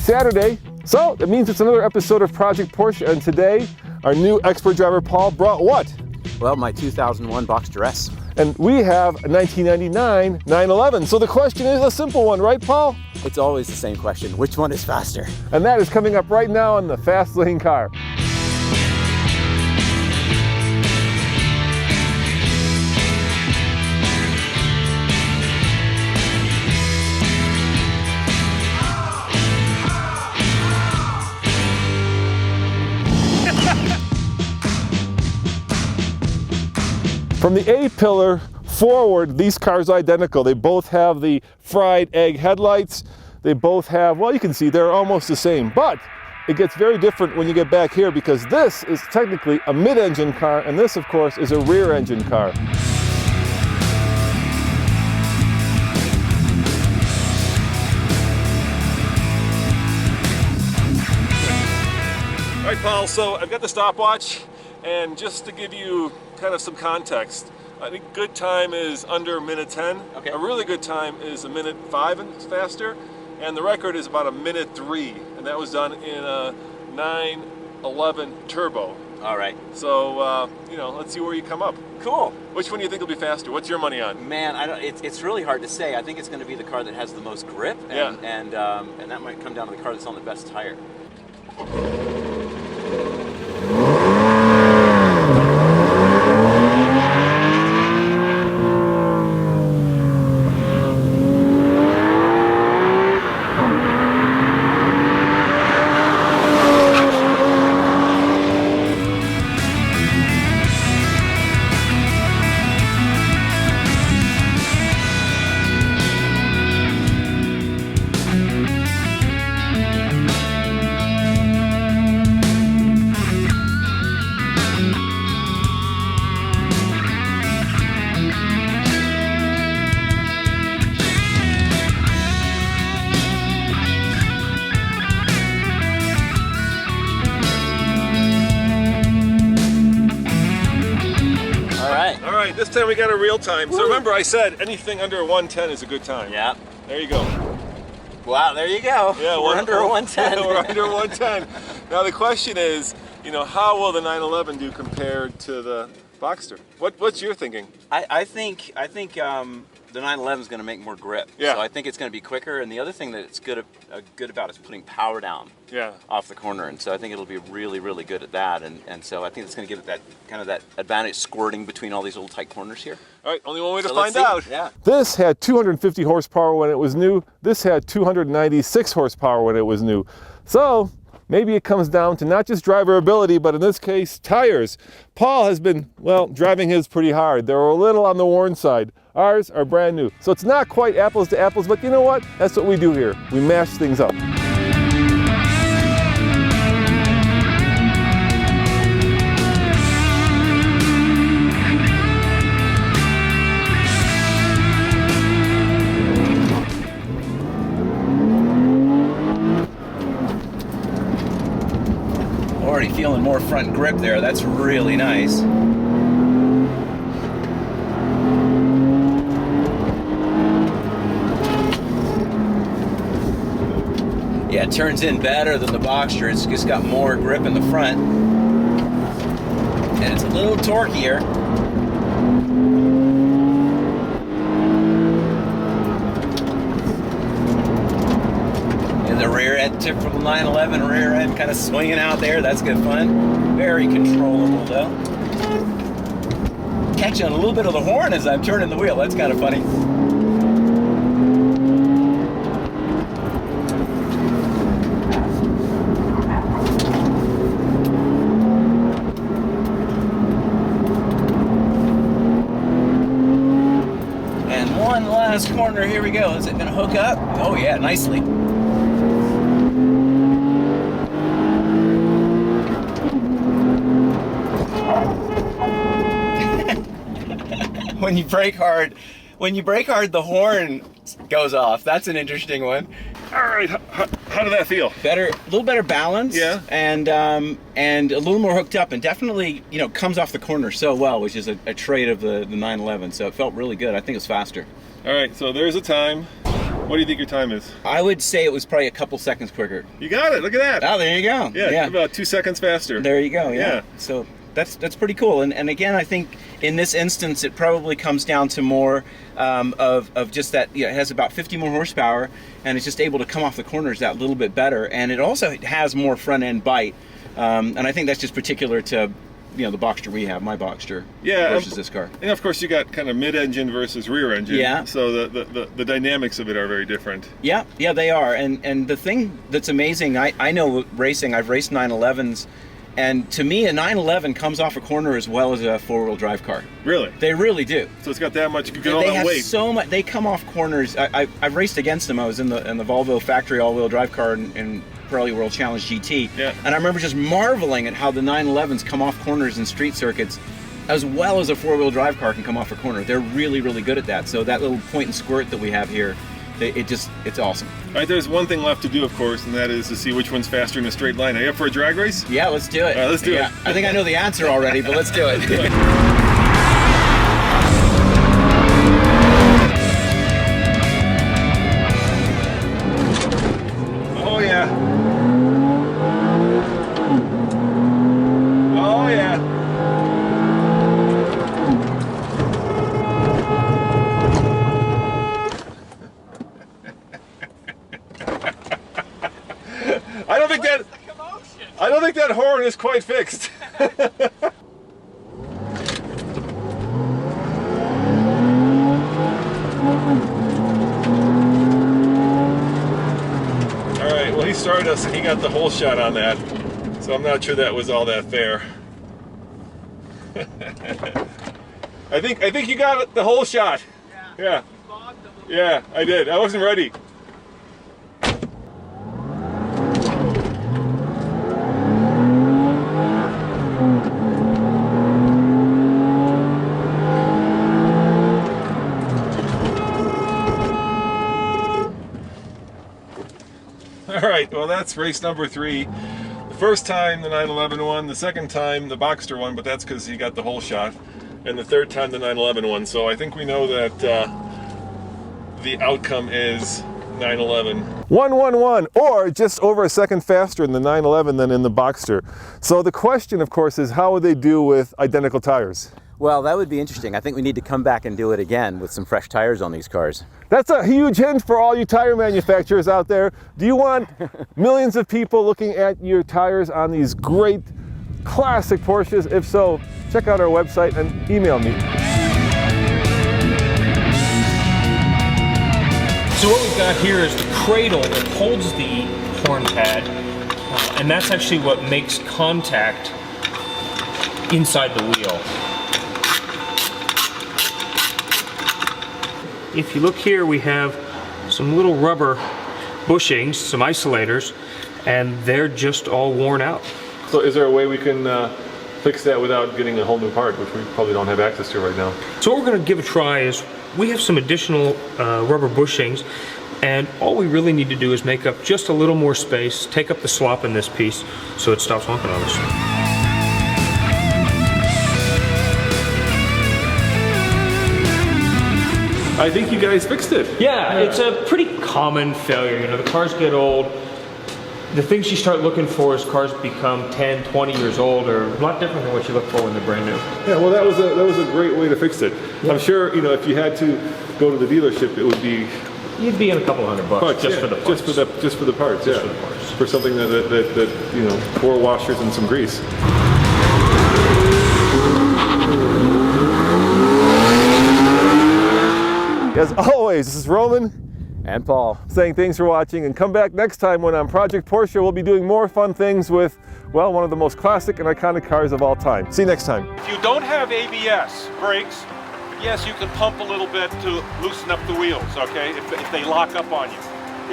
Saturday, so that means it's another episode of Project Porsche, and today our new expert driver Paul brought what? Well, my 2001 Boxster S. And we have a 1999 911. So the question is a simple one, right, Paul? It's always the same question. Which one is faster? And that is coming up right now on the Fast Lane Car. From the A-pillar forward, these cars are identical. They both have the fried egg headlights. They both have, well, you can see they're almost the same, but it gets very different when you get back here because this is technically a mid-engine car, and this, of course, is a rear-engine car. All right, Paul, so I've got the stopwatch, and just to give you kind of some context, I think good time is under a minute 10. Okay. A really good time is a minute 5 and faster, and the record is about a minute 3, and that was done in a 911 turbo. All right. So, you know, let's see where you come up. Cool. Which one do you think will be faster? What's your money on? Man, I don't. It's really hard to say. I think it's going to be the car that has the most grip, and and that might come down to the car that's on the best tire. This time we got a real time. Woo. So remember I said anything under 110 is a good time. Yeah. There you go. Wow, there you go. Yeah, we're under 110. We're under 110. Now the question is, you know, how will the 911 do compared to the Boxster? What's your thinking? I think the 911 is going to make more grip. Yeah. So I think it's going to be quicker. And the other thing that it's good about is putting power down. Yeah. Off the corner. And so I think it'll be really, really good at that. And so I think it's going to give it that kind of that advantage squirting between all these little tight corners here. All right, only one way to find out. Yeah. This had 250 horsepower when it was new. This had 296 horsepower when it was new. So maybe it comes down to not just driver ability, but in this case, tires. Paul has been, well, driving his pretty hard. They're a little on the worn side. Ours are brand new. So it's not quite apples to apples, but you know what? That's what we do here. We mash things up. Already feeling more front grip there. That's really nice. Yeah, it turns in better than the Boxster. It's just got more grip in the front. And it's a little torqueier. And the rear end, typical 911 rear end kind of swinging out there. That's good fun. Very controllable though. Catching a little bit of the horn as I'm turning the wheel. That's kind of funny. One last corner, here we go. Is it gonna hook up? Oh yeah, nicely. When you brake hard, the horn goes off. That's an interesting one. All right, how did that feel? Better, a little better balance. Yeah. And a little more hooked up, and definitely, you know, comes off the corner so well, which is a trait of the 911. So it felt really good. I think it's faster. All right, so there's a time. What do you think your time is? I would say it was probably a couple seconds quicker. You got it. Look at that. Oh, there you go. Yeah, about 2 seconds faster. There you go. Yeah. So that's pretty cool. And again, I think in this instance, it probably comes down to more of just that. You know, it has about 50 more horsepower, and it's just able to come off the corners that little bit better. And it also has more front end bite. And I think that's just particular to, you know, the Boxster we have, my Boxster, versus this car. And of course, you got kind of mid-engine versus rear engine. Yeah. So the dynamics of it are very different. Yeah, they are. And the thing that's amazing, I know racing. I've raced 911s, and to me, a 911 comes off a corner as well as a four-wheel drive car. Really? They really do. So it's got that much. You get all They that have weight. so much. They come off corners. I've raced against them. I was in the Volvo factory all-wheel drive car in Pirelli World Challenge GT. Yeah. And I remember just marveling at how the 911s come off corners in street circuits as well as a four-wheel drive car can come off a corner. They're really, really good at that. So that little point and squirt that we have here, it's awesome. All right, there's one thing left to do, of course, and that is to see which one's faster in a straight line. Are you up for a drag race? Yeah, let's do it. All right, let's do it. I think I know the answer already, but let's do it. Oh, yeah. Oh, yeah. I don't think that horn is quite fixed. Alright, well he started us and he got the whole shot on that. So I'm not sure that was all that fair. I think you got it, the whole shot. Yeah. Yeah, I did. I wasn't ready. Alright, well that's race number 3. The first time the 911 won, the second time the Boxster won, but that's because he got the whole shot. And the third time the 911 won, so I think we know that the outcome is 911. 111, or just over a second faster in the 911 than in the Boxster. So the question, of course, is how would they do with identical tires? Well, that would be interesting. I think we need to come back and do it again with some fresh tires on these cars. That's a huge hint for all you tire manufacturers out there. Do you want millions of people looking at your tires on these great classic Porsches? If so, check out our website and email me. So what we've got here is the cradle that holds the horn pad, and that's actually what makes contact inside the wheel. If you look here, we have some little rubber bushings, some isolators, and they're just all worn out. So is there a way we can fix that without getting a whole new part, which we probably don't have access to right now? So what we're going to give a try is, we have some additional rubber bushings, and all we really need to do is make up just a little more space, take up the slop in this piece so it stops honking on us. I think you guys fixed it. Yeah, it's a pretty common failure. You know, the cars get old. The things you start looking for as cars become 10, 20 years old are a lot different than what you look for when they're brand new. Yeah, well, that was a great way to fix it. Yeah. I'm sure, you know, if you had to go to the dealership, it would be. You'd be in a couple $100 just for the parts. Just for the parts. Just for the parts. For something that you know, 4 washers and some grease. As always, this is Roman and Paul saying thanks for watching, and come back next time when on Project Porsche we'll be doing more fun things with, well, one of the most classic and iconic cars of all time. See you next time. If you don't have ABS brakes, yes, you can pump a little bit to loosen up the wheels, okay, if they lock up on you.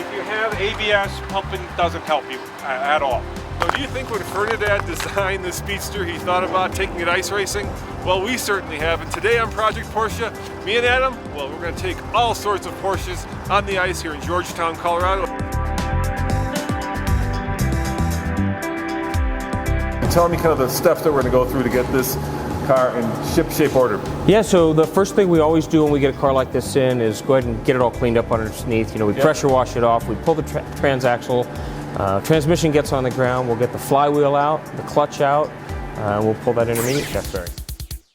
If you have ABS, pumping doesn't help you at all. So do you think when Ferdinand designed the Speedster, he thought about taking it ice racing? Well, we certainly have. And today on Project Porsche, me and Adam, well, we're going to take all sorts of Porsches on the ice here in Georgetown, Colorado. Tell me kind of the steps that we're going to go through to get this car in ship-shape order? Yeah, so the first thing we always do when we get a car like this in is go ahead and get it all cleaned up underneath. You know, we pressure wash it off, we pull the transaxle, transmission gets on the ground, we'll get the flywheel out, the clutch out, and we'll pull that intermediate shaft bearing.